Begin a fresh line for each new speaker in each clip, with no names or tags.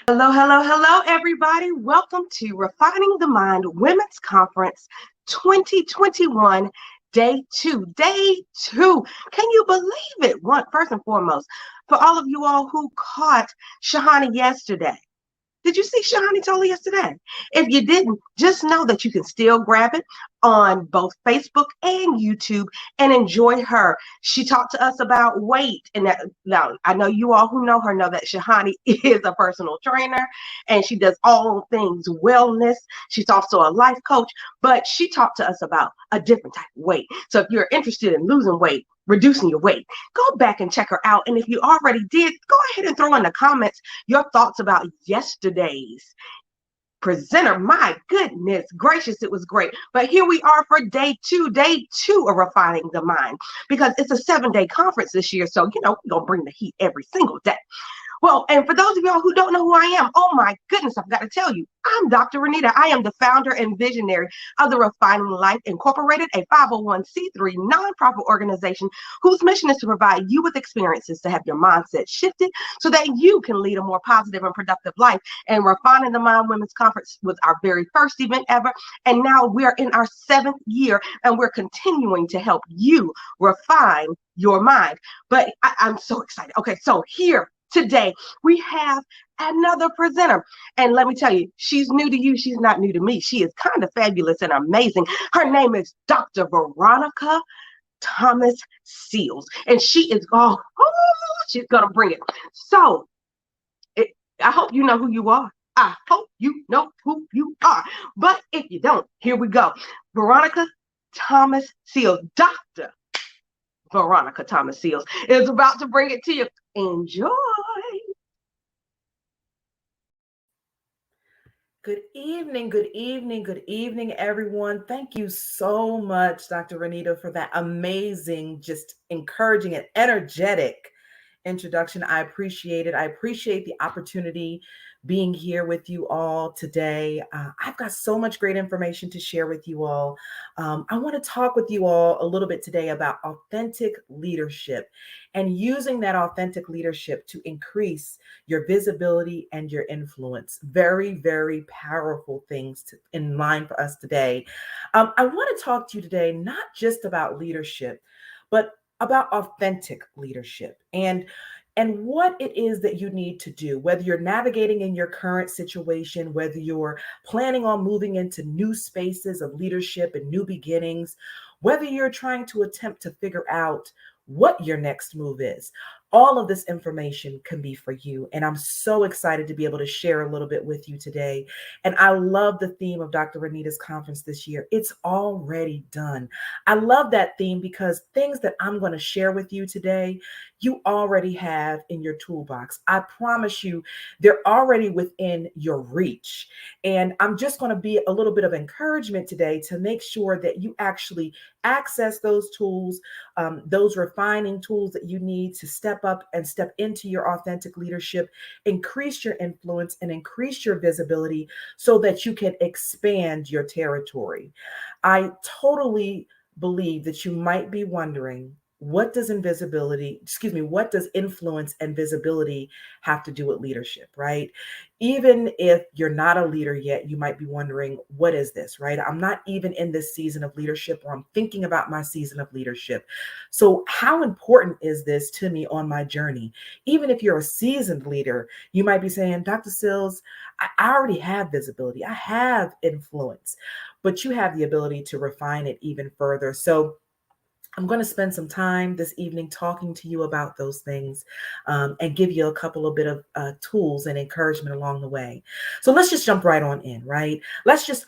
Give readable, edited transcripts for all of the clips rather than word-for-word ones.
Hello, hello, hello, everybody. Welcome to Refining the Mind Women's Conference 2021, Day 2. Day 2. Can you believe it? First and foremost, for all of you all who caught Shahani yesterday, did you see Shahani Tola yesterday? If you didn't, just know that you can still grab it on both Facebook and YouTube and enjoy her. She talked to us about weight. And that, now, I know you all who know her know that Shahani is a personal trainer and she does all things wellness. She's also a life coach, but she talked to us about a different type of weight. So if you're interested in losing weight, reducing your weight, go back and check her out. And if you already did, go ahead and throw in the comments your thoughts about yesterday's presenter. My goodness gracious, it was great. But here we are for day two of Refining the Mind, because it's a 7-day conference this year. So, we're going to bring the heat every single day. Well, and for those of y'all who don't know who I am, oh my goodness, I've got to tell you, I'm Dr. Renita. I am the founder and visionary of the Refining Life Incorporated, a 501c3 nonprofit organization whose mission is to provide you with experiences to have your mindset shifted so that you can lead a more positive and productive life. And Refining the Mind Women's Conference was our very first event ever. And now we're in our 7th year and we're continuing to help you refine your mind. But I'm so excited. Okay, so here today, we have another presenter. And let me tell you, she's new to you. She's not new to me. She is kind of fabulous and amazing. Her name is Dr. Veronica Thomas Sills. And she is, she's going to bring it. So I hope you know who you are. I hope you know who you are. But if you don't, here we go. Veronica Thomas Sills, Dr. Veronica Thomas Sills is about to bring it to you. Enjoy.
Good evening, good evening, good evening, everyone. Thank you so much, Dr. Renita, for that amazing, just encouraging and energetic introduction. I appreciate it. I appreciate the opportunity being here with you all today. I've got so much great information to share with you all. I want to talk with you all a little bit today about authentic leadership and using that authentic leadership to increase your visibility and your influence. Very, very powerful things in mind for us today. I want to talk to you today, not just about leadership, but about authentic leadership and what it is that you need to do, whether you're navigating in your current situation, whether you're planning on moving into new spaces of leadership and new beginnings, whether you're trying to attempt to figure out what your next move is. All of this information can be for you. And I'm so excited to be able to share a little bit with you today. And I love the theme of Dr. Renita's conference this year. It's already done. I love that theme because things that I'm going to share with you today, you already have in your toolbox. I promise you, they're already within your reach. And I'm just going to be a little bit of encouragement today to make sure that you actually access those tools, those refining tools that you need to step up and step into your authentic leadership, increase your influence and increase your visibility so that you can expand your territory. I totally believe that you might be wondering, what does influence and visibility have to do with leadership, right? Even if you're not a leader yet, you might be wondering, what is this, right? I'm not even in this season of leadership, or I'm thinking about my season of leadership. So how important is this to me on my journey? Even if you're a seasoned leader, you might be saying, Dr. Sills, I already have visibility. I have influence, but you have the ability to refine it even further. So I'm going to spend some time this evening talking to you about those things and give you a couple of bit of tools and encouragement along the way. So let's just jump right on in, right?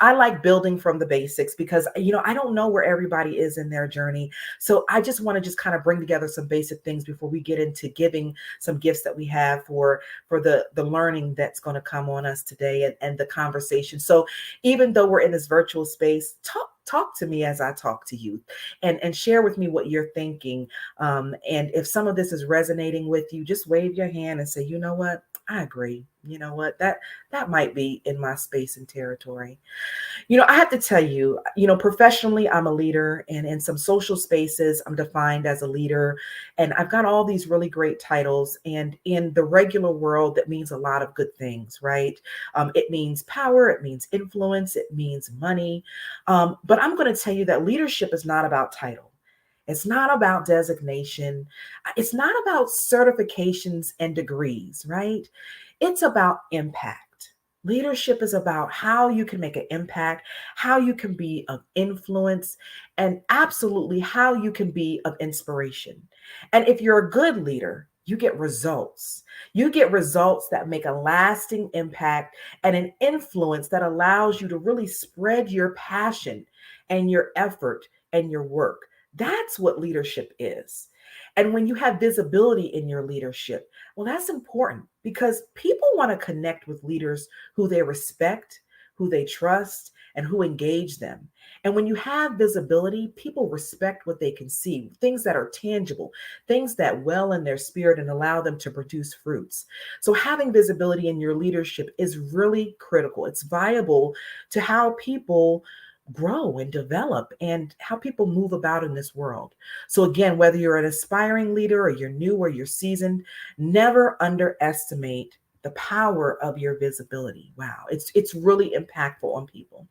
I like building from the basics because, I don't know where everybody is in their journey. So I just want to just kind of bring together some basic things before we get into giving some gifts that we have for the learning that's going to come on us today and the conversation. So even though we're in this virtual space, talk to me as I talk to you and share with me what you're thinking. And if some of this is resonating with you, just wave your hand and say, you know what? I agree. You know what? That might be in my space and territory. I have to tell you, professionally, I'm a leader, and in some social spaces, I'm defined as a leader. And I've got all these really great titles. And in the regular world, that means a lot of good things, right? It means power, it means influence, it means money. But I'm going to tell you that leadership is not about title. It's not about designation. It's not about certifications and degrees, right? It's about impact. Leadership is about how you can make an impact, how you can be of influence, and absolutely how you can be of inspiration. And if you're a good leader, you get results. You get results that make a lasting impact and an influence that allows you to really spread your passion and your effort and your work. That's what leadership is. And when you have visibility in your leadership, well, that's important because people want to connect with leaders who they respect, who they trust, and who engage them. And when you have visibility, people respect what they can see, things that are tangible, things that well in their spirit and allow them to produce fruits. So having visibility in your leadership is really critical. It's viable to how people grow and develop and how people move about in this world. So again, whether you're an aspiring leader or you're new or you're seasoned, never underestimate the power of your visibility. Wow, it's really impactful on people.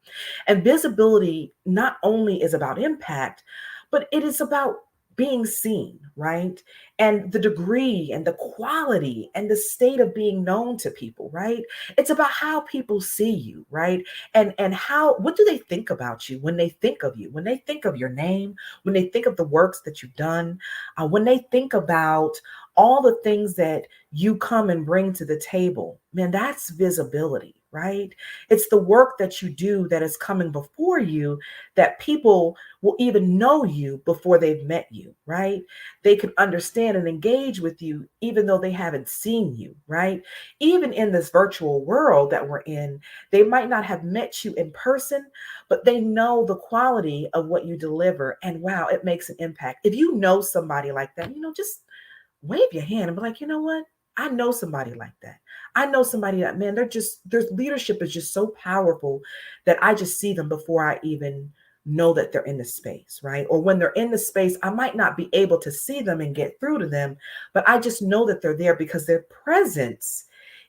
And visibility not only is about impact, but it is about being seen, right? And the degree and the quality and the state of being known to people, right? It's about how people see you, right? And how what do they think about you when they think of you? When they think of your name, when they think of the works that you've done, when they think about all the things that you come and bring to the table, man, that's visibility, right? It's the work that you do that is coming before you that people will even know you before they've met you, right? They can understand and engage with you even though they haven't seen you, right? Even in this virtual world that we're in, they might not have met you in person, but they know the quality of what you deliver. And wow, it makes an impact. If you know somebody like that, just wave your hand and be like, you know what? I know somebody like that. I know somebody that, man, their leadership is just so powerful that I just see them before I even know that they're in the space, right? Or when they're in the space, I might not be able to see them and get through to them, but I just know that they're there because their presence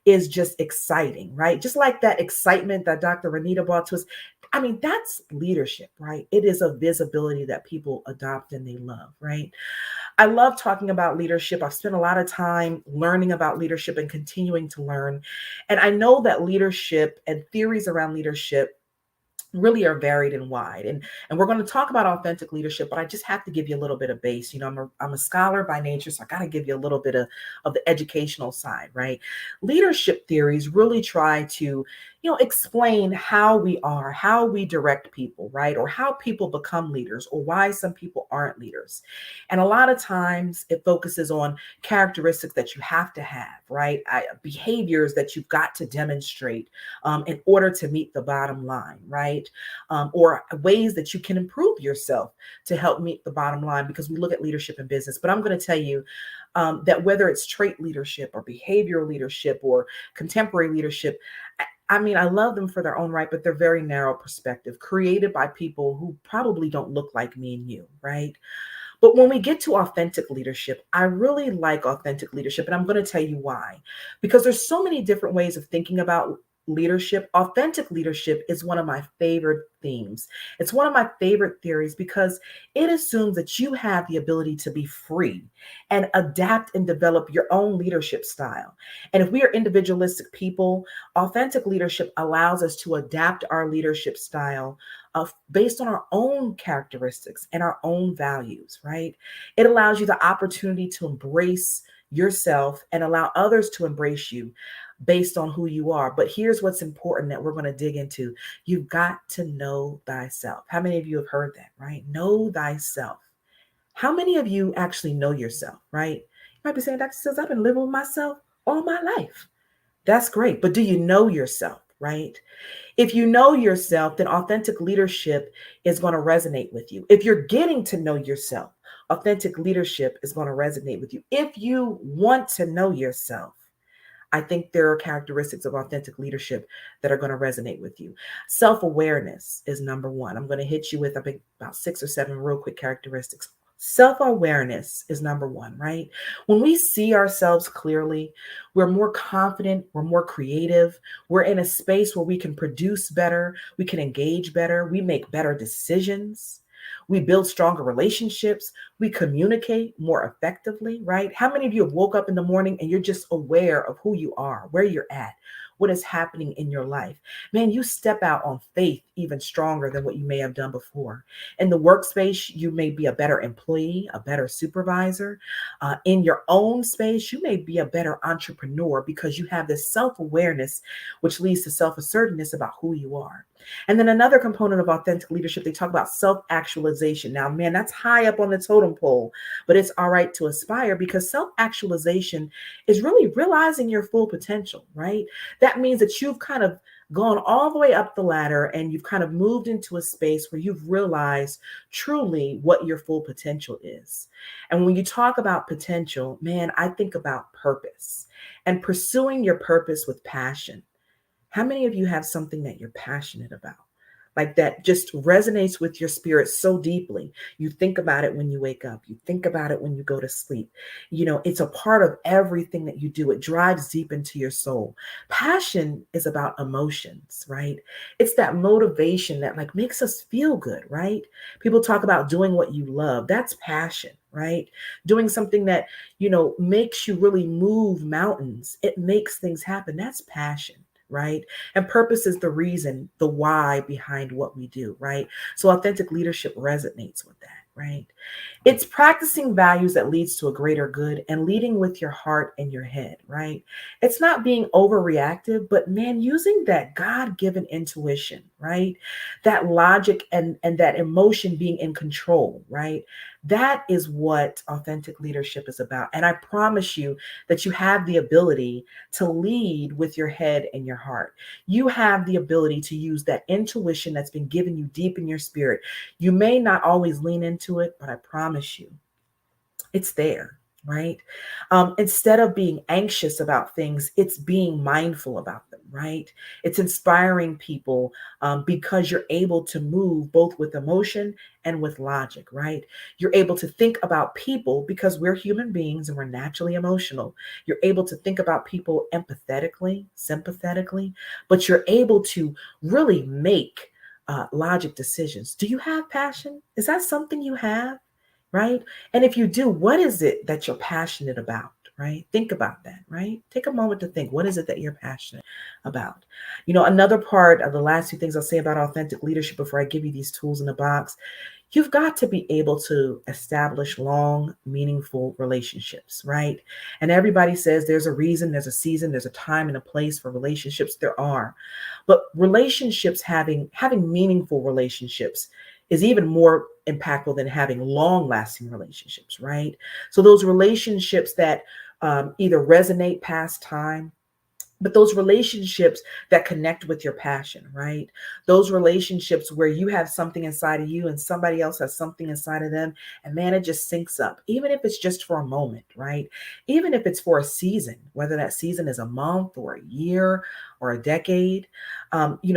is just exciting, right? Just like that excitement that Dr. Renita brought to us. I mean, that's leadership, right? It is a visibility that people adopt and they love, right? I love talking about leadership. I've spent a lot of time learning about leadership and continuing to learn. And I know that leadership and theories around leadership really are varied and wide. And we're going to talk about authentic leadership, but I just have to give you a little bit of base. I'm a scholar by nature, so I got to give you a little bit of the educational side, right? Leadership theories really try to, explain how we are, how we direct people, right? Or how people become leaders, or why some people aren't leaders. And a lot of times it focuses on characteristics that you have to have, right? Behaviors that you've got to demonstrate in order to meet the bottom line, right? Or ways that you can improve yourself to help meet the bottom line, because we look at leadership in business. But I'm going to tell you that whether it's trait leadership or behavioral leadership or contemporary leadership, I mean, I love them for their own right, but they're very narrow perspective, created by people who probably don't look like me and you, right? But when we get to authentic leadership, I really like authentic leadership. And I'm going to tell you why. Because there's so many different ways of thinking about leadership. Authentic leadership is one of my favorite themes. It's one of my favorite theories because it assumes that you have the ability to be free and adapt and develop your own leadership style. And if we are individualistic people, authentic leadership allows us to adapt our leadership style based on our own characteristics and our own values, right? It allows you the opportunity to embrace yourself and allow others to embrace you based on who you are. But here's what's important that we're going to dig into. You've got to know thyself. How many of you have heard that, right? Know thyself. How many of you actually know yourself, right? You might be saying, Dr. Sills, I've been living with myself all my life. That's great. But do you know yourself, right? If you know yourself, then authentic leadership is going to resonate with you. If you're getting to know yourself, authentic leadership is going to resonate with you. If you want to know yourself, I think there are characteristics of authentic leadership that are going to resonate with you. Self awareness is number one. I'm going to hit you with, I think, about 6 or 7 real quick characteristics. Self awareness is number one, right? When we see ourselves clearly, we're more confident, we're more creative, we're in a space where we can produce better, we can engage better, we make better decisions, we build stronger relationships, we communicate more effectively, right? How many of you have woke up in the morning and you're just aware of who you are, where you're at, what is happening in your life? Man, you step out on faith even stronger than what you may have done before. In the workspace, you may be a better employee, a better supervisor. In your own space, you may be a better entrepreneur because you have this self awareness, which leads to self assertiveness about who you are. And then another component of authentic leadership, they talk about self actualization. Now, man, that's high up on the totem pole, but it's all right to aspire because self actualization is really realizing your full potential, right? That means that you've kind of gone all the way up the ladder and you've kind of moved into a space where you've realized truly what your full potential is. And when you talk about potential, man, I think about purpose and pursuing your purpose with passion. How many of you have something that you're passionate about? Like that just resonates with your spirit so deeply. You think about it when you wake up. You think about it when you go to sleep. You know, it's a part of everything that you do. It drives deep into your soul. Passion is about emotions, right? It's that motivation that like makes us feel good, right? People talk about doing what you love. That's passion, right? Doing something that, makes you really move mountains. It makes things happen. That's passion, right? And purpose is the reason, the why behind what we do, right? So authentic leadership resonates with that, right? It's practicing values that leads to a greater good and leading with your heart and your head, right? It's not being overreactive, but man, using that God-given intuition, right? That logic and that emotion being in control, right? That is what authentic leadership is about. And I promise you that you have the ability to lead with your head and your heart. You have the ability to use that intuition that's been given you deep in your spirit. You may not always lean into it, but I promise you, it's there, right? Instead of being anxious about things, it's being mindful about them, right? It's inspiring people because you're able to move both with emotion and with logic, right? You're able to think about people because we're human beings and we're naturally emotional. You're able to think about people empathetically, sympathetically, but you're able to really make logic decisions. Do you have passion? Is that something you have? Right? And if you do, what is it that you're passionate about? Right? Think about that, right? Take a moment to think, what is it that you're passionate about? Another part of the last few things I'll say about authentic leadership before I give you these tools in the box, you've got to be able to establish long, meaningful relationships, right? And everybody says there's a reason, there's a season, there's a time and a place for relationships. There are. But relationships, having meaningful relationships is even more impactful than having long lasting relationships, right? So those relationships that either resonate past time, but those relationships that connect with your passion, right? Those relationships where you have something inside of you and somebody else has something inside of them, and man, it just syncs up, even if it's just for a moment, right? Even if it's for a season, whether that season is a month or a year or a decade.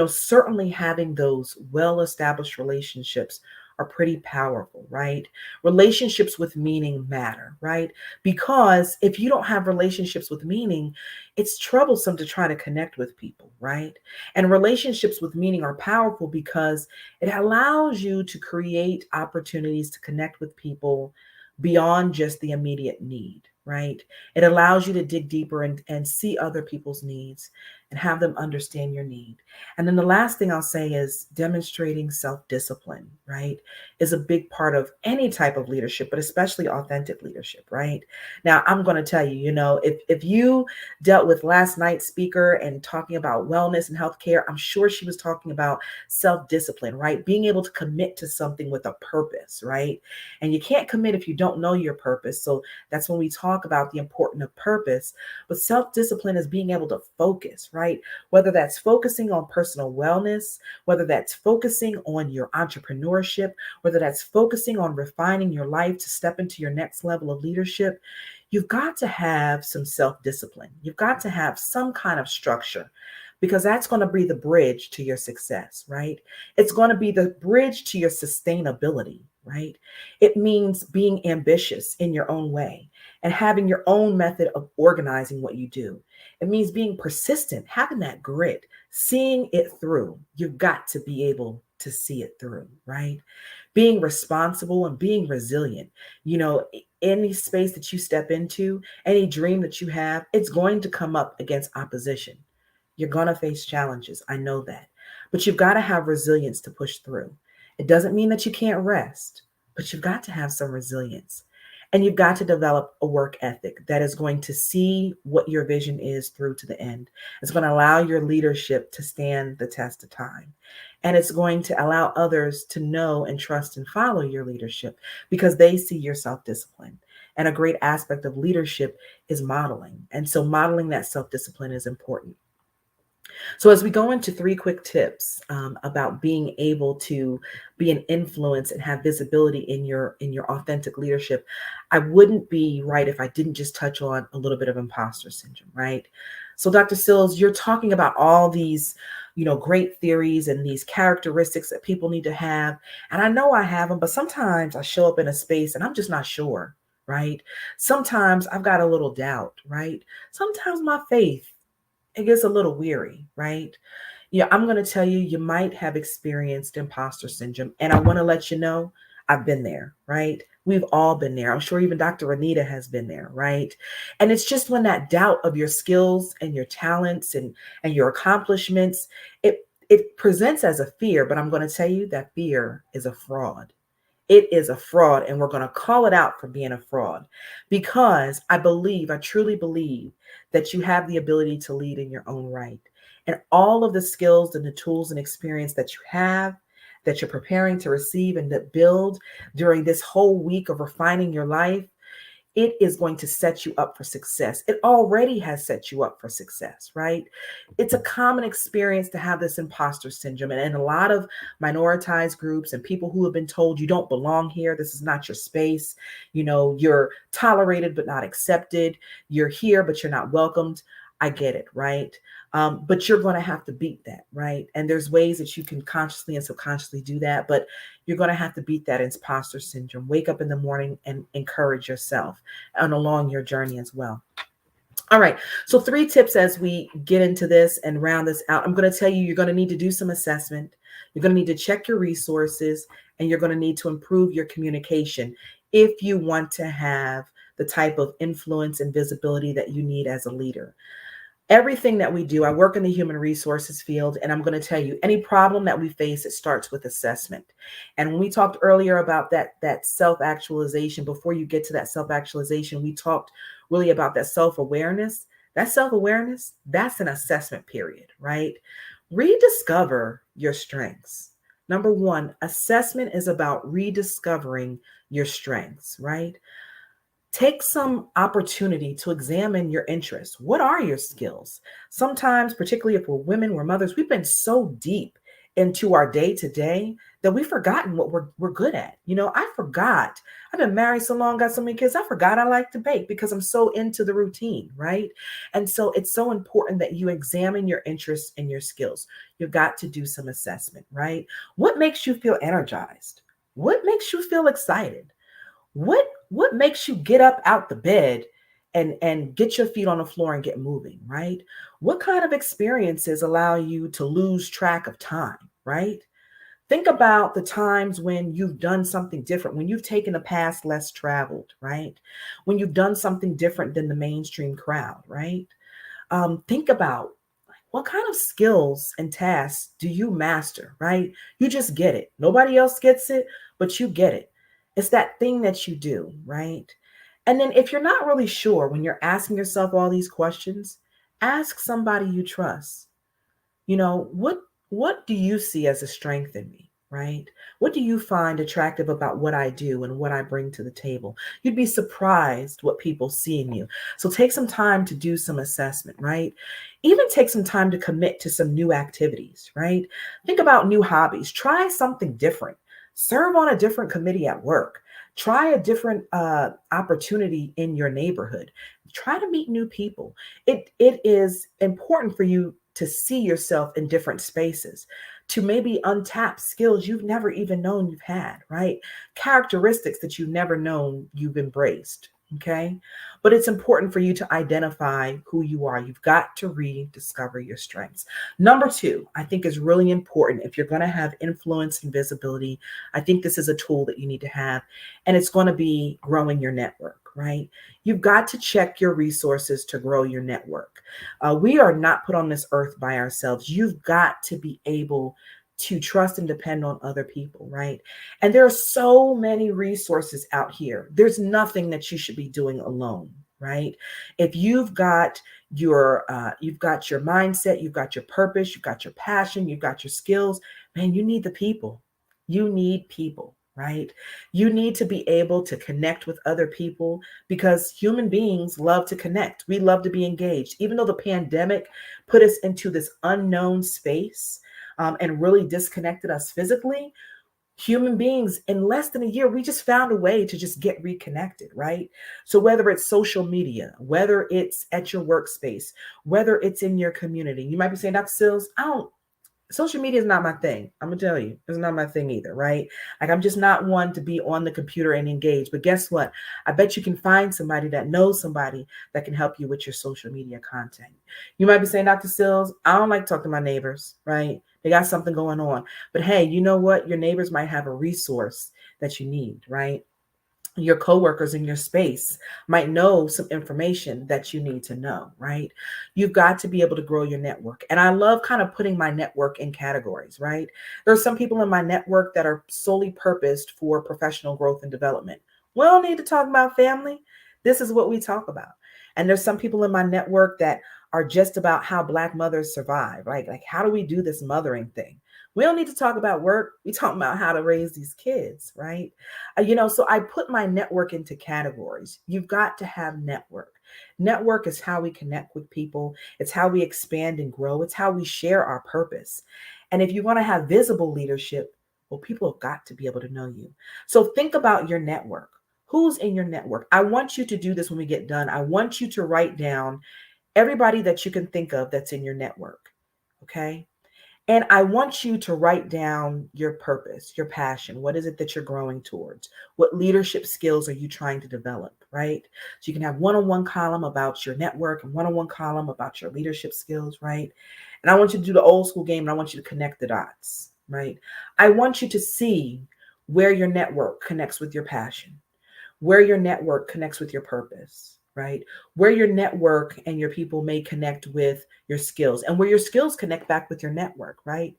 Certainly having those well established relationships are pretty powerful, right? Relationships with meaning matter, right? Because if you don't have relationships with meaning, it's troublesome to try to connect with people, right? And relationships with meaning are powerful because it allows you to create opportunities to connect with people beyond just the immediate need, right? It allows you to dig deeper and see other people's needs and have them understand your need. And then the last thing I'll say is demonstrating self discipline, right? Is a big part of any type of leadership, but especially authentic leadership, right? Now, I'm going to tell you, if you dealt with last night's speaker and talking about wellness and healthcare, I'm sure she was talking about self discipline, right? Being able to commit to something with a purpose, right? And you can't commit if you don't know your purpose. So that's when we talk about the importance of purpose. But self discipline is being able to focus, right? right? Whether that's focusing on personal wellness, whether that's focusing on your entrepreneurship, whether that's focusing on refining your life to step into your next level of leadership, you've got to have some self discipline. You've got to have some kind of structure because that's going to be the bridge to your success, right? It's going to be the bridge to your sustainability, right? It means being ambitious in your own way and having your own method of organizing what you do. It means being persistent, having that grit, seeing it through. You've got to be able to see it through, right? Being responsible and being resilient. You know, any space that you step into, any dream that you have, it's going to come up against opposition. You're going to face challenges. I know that. But you've got to have resilience to push through. It doesn't mean that you can't rest, but you've got to have some resilience. And you've got to develop a work ethic that is going to see what your vision is through to the end. It's going to allow your leadership to stand the test of time. And it's going to allow others to know and trust and follow your leadership because they see your self discipline. And a great aspect of leadership is modeling. And so modeling that self discipline is important. So as we go into three quick tips about being able to be an influence and have visibility in your authentic leadership, I wouldn't be right if I didn't just touch on a little bit of imposter syndrome, right? So Dr. Sills, you're talking about all these, great theories and these characteristics that people need to have. And I know I have them, but sometimes I show up in a space and I'm just not sure, right? Sometimes I've got a little doubt, right? Sometimes my faith it gets a little weary, right? Yeah, I'm going to tell you, you might have experienced imposter syndrome. And I want to let you know, I've been there, right? We've all been there. I'm sure even Dr. Renita has been there, right? And it's just when that doubt of your skills and your talents and your accomplishments, it presents as a fear, but I'm going to tell you that fear is a fraud. It is a fraud, and we're going to call it out for being a fraud because I truly believe that you have the ability to lead in your own right. And all of the skills and the tools and experience that you have, that you're preparing to receive and that build during this whole week of refining your life, it is going to set you up for success. It already has set you up for success, right? It's a common experience to have this imposter syndrome. And a lot of minoritized groups and people who have been told you don't belong here, this is not your space, you're tolerated but not accepted, you're here but you're not welcomed. I get it, right? But you're going to have to beat that, right? And there's ways that you can consciously and subconsciously do that, but you're going to have to beat that imposter syndrome. Wake up in the morning and encourage yourself and along your journey as well. All right. So 3 tips as we get into this and round this out. I'm going to tell you, you're going to need to do some assessment. You're going to need to check your resources and you're going to need to improve your communication if you want to have the type of influence and visibility that you need as a leader. Everything that we do, I work in the human resources field, and I'm going to tell you, any problem that we face, it starts with assessment. And when we talked earlier about that self-actualization, before you get to that self-actualization, we talked really about that self-awareness. That self-awareness, that's an assessment period, right? Rediscover your strengths. Number 1, assessment is about rediscovering your strengths, right? Take some opportunity to examine your interests. What are your skills? Sometimes, particularly if we're women, we're mothers, we've been so deep into our day to day that we've forgotten what we're good at. I forgot. I've been married so long, got so many kids. I forgot I like to bake because I'm so into the routine, right? And so it's so important that you examine your interests and your skills. You've got to do some assessment, right? What makes you feel energized? What makes you feel excited? What makes you get up out the bed and get your feet on the floor and get moving, right? What kind of experiences allow you to lose track of time, right? Think about the times when you've done something different, when you've taken a path less traveled, right? When you've done something different than the mainstream crowd, right? Think about what kind of skills and tasks do you master, right? You just get it. Nobody else gets it, but you get it. It's that thing that you do, right? And then if you're not really sure when you're asking yourself all these questions, ask somebody you trust. What do you see as a strength in me, right? What do you find attractive about what I do and what I bring to the table? You'd be surprised what people see in you. So take some time to do some assessment, right? Even take some time to commit to some new activities, right? Think about new hobbies. Try something different. Serve on a different committee at work. Try a different opportunity in your neighborhood. Try to meet new people. It is important for you to see yourself in different spaces, to maybe untap skills you've never even known you've had, right? Characteristics that you've never known you've embraced. Okay. But it's important for you to identify who you are. You've got to rediscover your strengths. Number two, I think is really important if you're going to have influence and visibility. I think this is a tool that you need to have, and it's going to be growing your network, right? You've got to check your resources to grow your network. We are not put on this earth by ourselves. You've got to be able to trust and depend on other people, right? And there are so many resources out here. There's nothing that you should be doing alone, right? If you've got your mindset, you've got your purpose, you've got your passion, you've got your skills, man, you need the people. You need people, right? You need to be able to connect with other people because human beings love to connect. We love to be engaged. Even though the pandemic put us into this unknown space and really disconnected us physically, human beings in less than a year, we just found a way to just get reconnected, right? So whether it's social media, whether it's at your workspace, whether it's in your community, you might be saying, Dr. Sills, I don't social media is not my thing. I'm gonna tell you, it's not my thing either, right? Like I'm just not one to be on the computer and engage. But guess what? I bet you can find somebody that knows somebody that can help you with your social media content. You might be saying, Dr. Sills, I don't like talking to my neighbors, right? They got something going on. But hey, you know what? Your neighbors might have a resource that you need, right? Your coworkers in your space might know some information that you need to know, right? You've got to be able to grow your network. And I love kind of putting my network in categories, right? There are some people in my network that are solely purposed for professional growth and development. We don't need to talk about family. This is what we talk about. And there's some people in my network that are just about how Black mothers survive, right? Like, how do we do this mothering thing? We don't need to talk about work. We talk about how to raise these kids, right? So I put my network into categories. You've got to have network. Network is how we connect with people. It's how we expand and grow. It's how we share our purpose. And if you want to have visible leadership, well, people have got to be able to know you. So think about your network. Who's in your network? I want you to do this when we get done. I want you to write down everybody that you can think of that's in your network. Okay. And I want you to write down your purpose, your passion. What is it that you're growing towards? What leadership skills are you trying to develop, right? So you can have one-on-one column about your network and one-on-one column about your leadership skills, right? And I want you to do the old school game and I want you to connect the dots, right? I want you to see where your network connects with your passion, where your network connects with your purpose, right? Where your network and your people may connect with your skills and where your skills connect back with your network, right?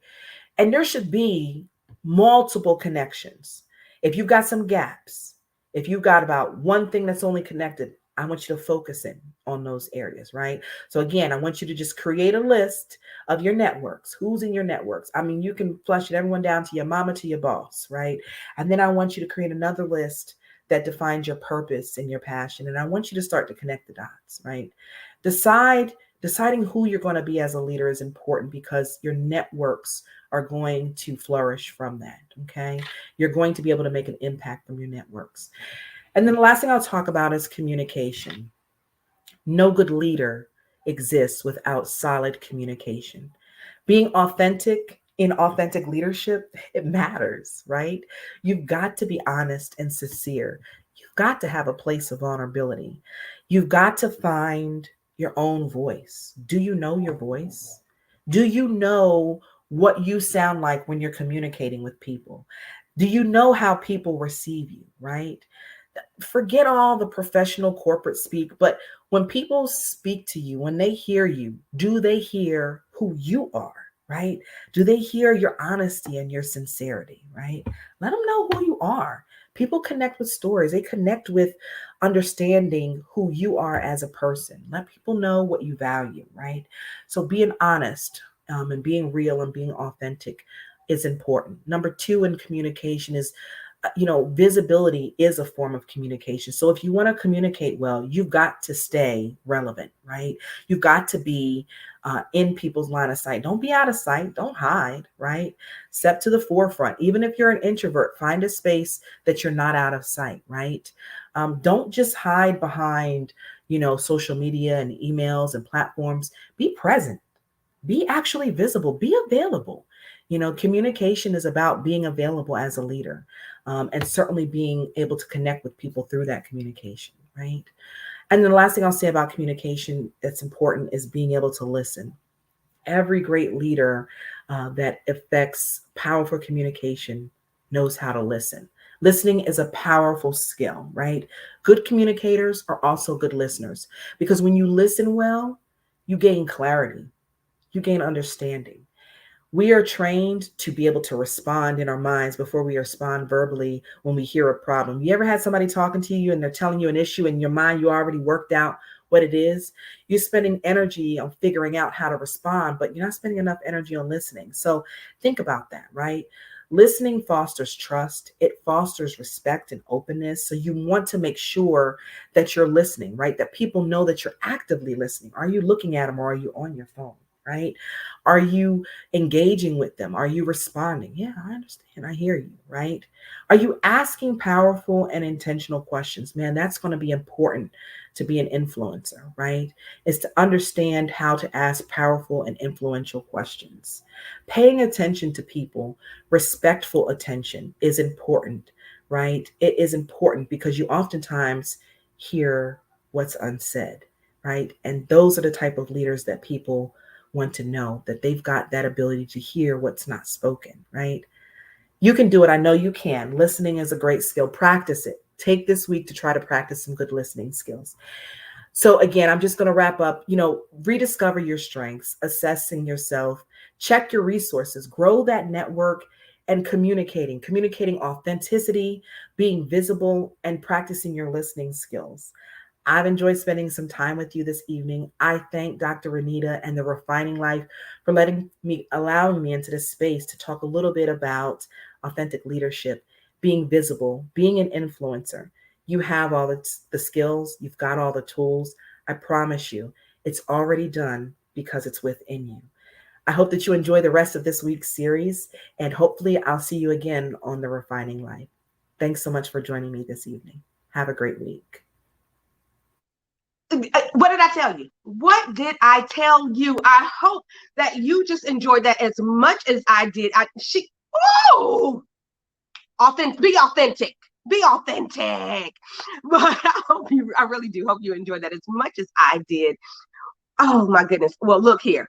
And there should be multiple connections. If you've got some gaps, if you've got about one thing that's only connected, I want you to focus in on those areas, right? So again, I want you to just create a list of your networks. Who's in your networks? I mean, you can flush it everyone down to your mama, to your boss, right? And then I want you to create another list that defines your purpose and your passion. And I want you to start to connect the dots, right? Deciding who you're going to be as a leader is important because your networks are going to flourish from that. Okay. You're going to be able to make an impact from your networks. And then the last thing I'll talk about is communication. No good leader exists without solid communication. Being authentic in authentic leadership, it matters, right? You've got to be honest and sincere. You've got to have a place of vulnerability. You've got to find your own voice. Do you know your voice? Do you know what you sound like when you're communicating with people? Do you know how people receive you, right? Forget all the professional corporate speak, but when people speak to you, when they hear you, do they hear who you are, right? Do they hear your honesty and your sincerity, right? Let them know who you are. People connect with stories, they connect with understanding who you are as a person. Let people know what you value, right? So being honest and being real and being authentic is important. Number two in communication is, visibility is a form of communication. So if you want to communicate well, you've got to stay relevant, right? You've got to be in people's line of sight. Don't be out of sight. Don't hide, right? Step to the forefront. Even if you're an introvert, find a space that you're not out of sight, right? Don't just hide behind, social media and emails and platforms. Be present, be actually visible, be available. Communication is about being available as a leader, and certainly being able to connect with people through that communication, right? And then the last thing I'll say about communication that's important is being able to listen. Every great leader that affects powerful communication knows how to listen. Listening is a powerful skill, right? Good communicators are also good listeners, because when you listen well, you gain clarity, you gain understanding. We are trained to be able to respond in our minds before we respond verbally when we hear a problem. You ever had somebody talking to you and they're telling you an issue, in your mind you already worked out what it is? You're spending energy on figuring out how to respond, but you're not spending enough energy on listening. So think about that, right? Listening fosters trust, it fosters respect and openness. So you want to make sure that you're listening, right? That people know that you're actively listening. Are you looking at them, or are you on your phone, right? Are you engaging with them? Are you responding? Yeah, I understand. I hear you, right? Are you asking powerful and intentional questions? Man, that's going to be important to be an influencer, right? Is to understand how to ask powerful and influential questions. Paying attention to people, respectful attention is important, right? It is important because you oftentimes hear what's unsaid, right? And those are the type of leaders that people want to know, that they've got that ability to hear what's not spoken, right? You can do it. I know you can. Listening is a great skill. Practice it. Take this week to try to practice some good listening skills. So again, I'm just going to wrap up, rediscover your strengths, assessing yourself, check your resources, grow that network, and communicating authenticity, being visible, and practicing your listening skills. I've enjoyed spending some time with you this evening. I thank Dr. Renita and the Refining Life for allowing me into this space to talk a little bit about authentic leadership, being visible, being an influencer. You have all the skills, you've got all the tools. I promise you, it's already done because it's within you. I hope that you enjoy the rest of this week's series, and hopefully I'll see you again on the Refining Life. Thanks so much for joining me this evening. Have a great week.
What did I tell you? What did I tell you? I hope that you just enjoyed that as much as I did. Be authentic. Be authentic. But I really do hope you enjoyed that as much as I did. Oh my goodness. Well, look here.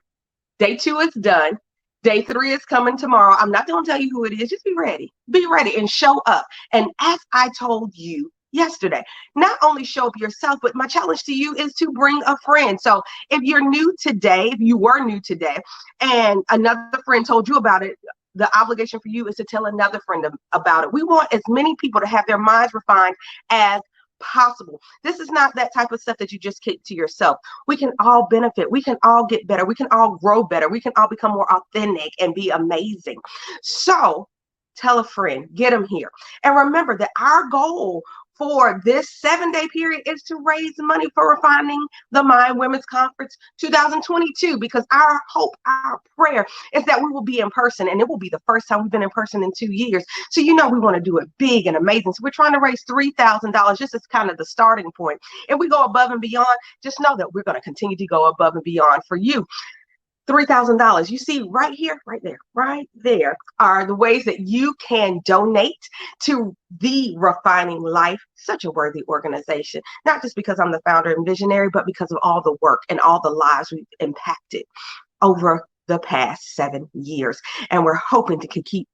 Day 2 is done. Day 3 is coming tomorrow. I'm not going to tell you who it is. Just be ready. Be ready and show up. And as I told you yesterday, not only show up yourself, but my challenge to you is to bring a friend. So if you were new today, and another friend told you about it, the obligation for you is to tell another friend about it. We want as many people to have their minds refined as possible. This is not that type of stuff that you just keep to yourself. We can all benefit. We can all get better. We can all grow better. We can all become more authentic and be amazing. So tell a friend, get them here. And remember that our goal for this 7-day period is to raise money for Refining the Mind Women's Conference 2022, because our hope, our prayer is that we will be in person, and it will be the first time we've been in person in 2 years. So we want to do it big and amazing. So we're trying to raise $3,000 just as kind of the starting point. If we go above and beyond, just know that we're going to continue to go above and beyond for you. $3,000. You see right here, right there are the ways that you can donate to the Refining Life, such a worthy organization, not just because I'm the founder and visionary, but because of all the work and all the lives we've impacted over the past 7 years. And we're hoping to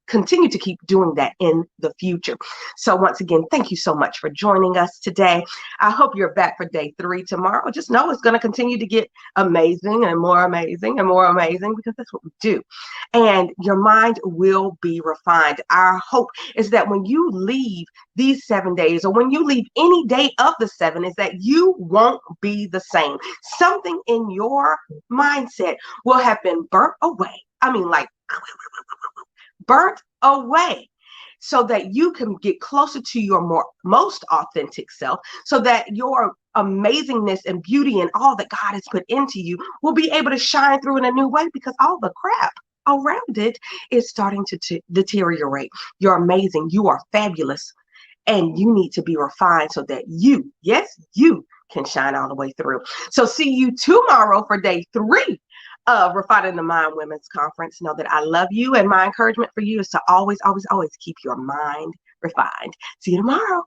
continue to keep doing that in the future. So once again, thank you so much for joining us today. I hope you're back for day 3 tomorrow. Just know it's going to continue to get amazing and more amazing and more amazing, because that's what we do. And your mind will be refined. Our hope is that when you leave these 7 days, or when you leave any day of the 7, is that you won't be the same. Something in your mindset will have been burnt away. I mean, like burnt away, so that you can get closer to your most authentic self, so that your amazingness and beauty and all that God has put into you will be able to shine through in a new way, because all the crap around it is starting to deteriorate. You're amazing. You are fabulous. And you need to be refined so that you, yes, you can shine all the way through. So see you tomorrow for day 3 of Refining the Mind Women's Conference. Know that I love you, and my encouragement for you is to always, always, always keep your mind refined. See you tomorrow.